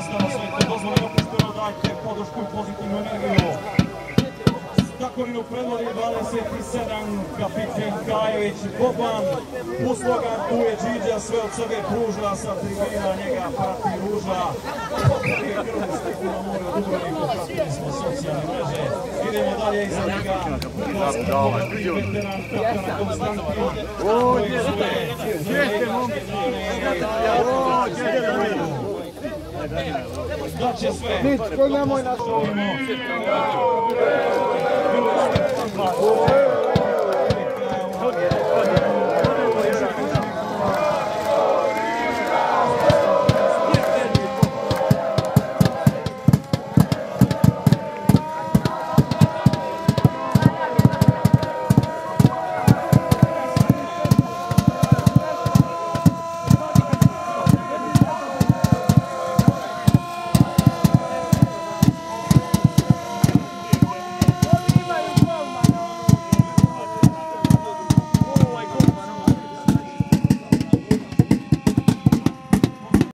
zastava Svete dozvoli opušteno, dajte podršku i pozitivnu energiju. Stakorinu predvodi 27, kapiten Kajević Boban, uslogan tu je Điđa, sve od sebe pruža, sa tribina njega prati ruža. Potrebe krvu steku na more u Dubrovniku, pratili smo socijalne mreže. Idemo dalje iza njega, veteran kapitana Konstantin, koji zove da će sve. Nitko nemoj nas ovimo.